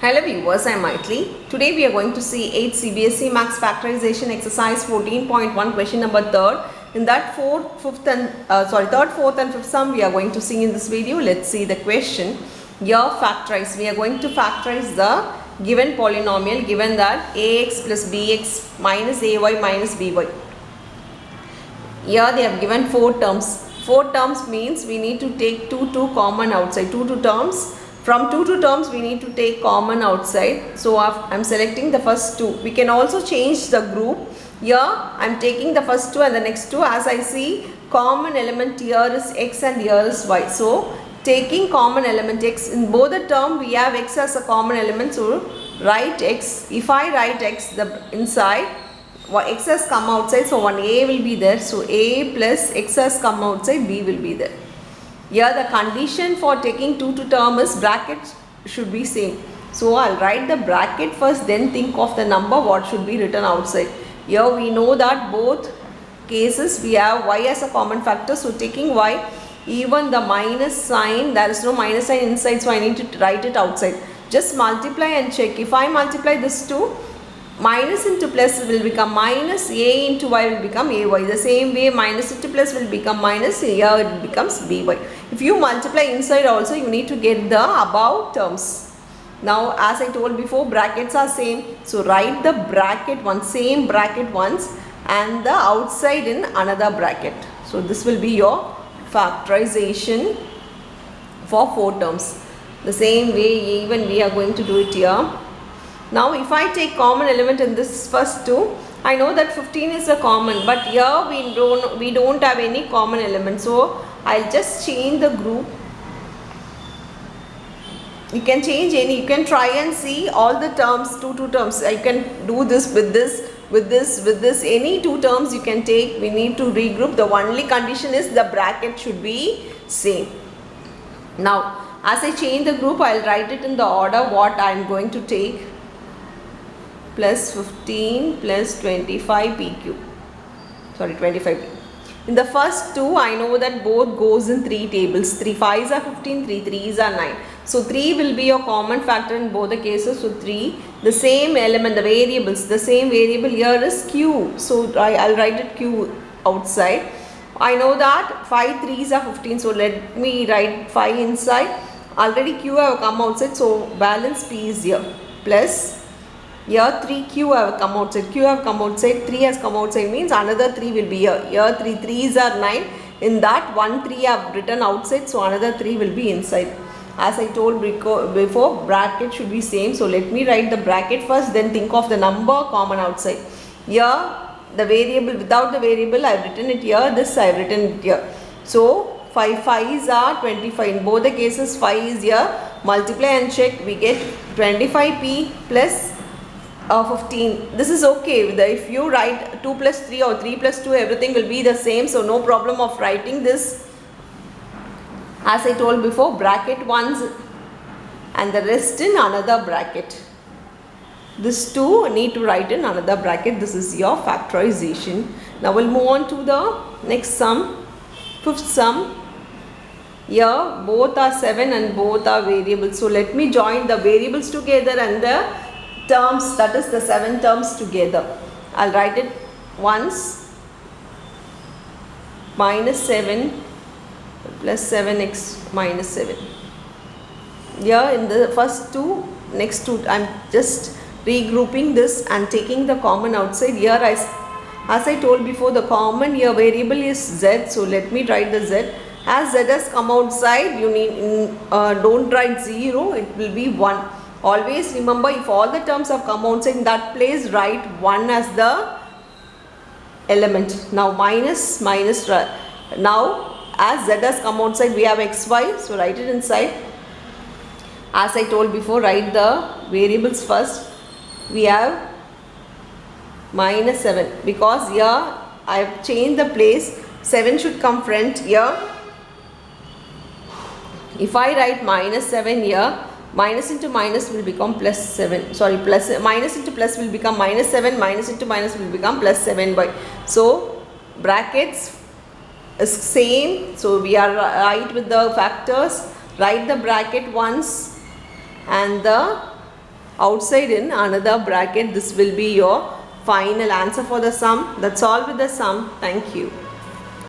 Hello viewers, I am Maitli. Today we are going to see 8 CBSE Maths Factorization Exercise 14.1 question number 3rd. In that third, fourth and fifth sum we are going to see in this video. Let's see the question. Here factorize. We are going to factorize the given polynomial given that ax plus bx minus ay minus by. Here they have given 4 terms. 4 terms means we need to take 2 common outside. 2 terms. From 2 terms we need to take common outside. So I am selecting the first 2. We can also change the group. Here I am taking the first 2 and the next 2. As I see, common element here is x and here is y. So taking common element x, in both the term we have x as a common element. So write x. If I write x, the inside x has come outside, so one a will be there. So a plus x has come outside, b will be there. Here the condition for taking 2 term is bracket should be same. So I'll write the bracket first, then think of the number what should be written outside. Here we know that both cases we have y as a common factor. So taking y, even the minus sign, there is no minus sign inside, so I need to write it outside. Just multiply and check. If I multiply this 2, minus into plus will become minus, a into y will become ay. The same way minus into plus will become minus, here it becomes by. If you multiply inside also, you need to get the above terms. Now as I told before, brackets are same. So write the bracket once, same bracket once, and the outside in another bracket. So this will be your factorization for 4 terms. The same way even we are going to do it here. Now if I take common element in this first 2, I know that 15 is a common, but here we don't have any common element. So I'll just change the group. You can change any, you can try and see all the terms, 2 terms. I can do this with this, with this, with this. Any 2 terms you can take. We need to regroup. The only condition is the bracket should be same. Now as I change the group, I'll write it in the order what I am going to take. Plus 15 plus 25 PQ. Sorry, 25. In the first 2, I know that both goes in 3 tables. 3 5s are 15, 3 3s are 9. So 3 will be your common factor in both the cases. So 3, the same element, the variables, the same variable here is q. So I'll write it q outside. I know that 5 3s are 15. So let me write 5 inside. Already q have come outside. So balance p is here. Plus here 3q have come outside, q have come outside, 3 has come outside, means another 3 will be here. Here 3 3s are 9, in that 1 3 I have written outside, so another 3 will be inside. As I told before, bracket should be same, so let me write the bracket first, then think of the number common outside. Here the variable, without the variable I have written it here, this I have written it here. So 5 5s are 25, in both the cases 5 is here, multiply and check, we get 25p plus 15. This is okay. If you write 2 plus 3 or 3 plus 2, everything will be the same. So no problem of writing this. As I told before, bracket once and the rest in another bracket. This 2 need to write in another bracket. This is your factorization. Now we'll move on to the next sum. 5th sum. Here both are 7 and both are variables. So let me join the variables together and the terms, that is the 7 terms together. I'll write it once. Minus 7 plus 7x minus 7. Here in the first 2, next 2, I'm just regrouping this and taking the common outside. Here as I told before, the common here variable is z. So let me write the z. As z has come outside, you need don't write 0, it will be 1. Always remember, if all the terms have come outside, in that place write 1 as the element. Now minus. Now as z has come outside, we have xy, so write it inside. As I told before, write the variables first. We have minus 7, because here I have changed the place. 7 should come front here. If I write minus 7 here, minus into minus will become plus 7. Sorry, minus into plus will become minus 7. Minus into minus will become plus 7 by. So brackets is same. So we are right with the factors. Write the bracket once and the outside in another bracket, this will be your final answer for the sum. That's all with the sum. Thank you.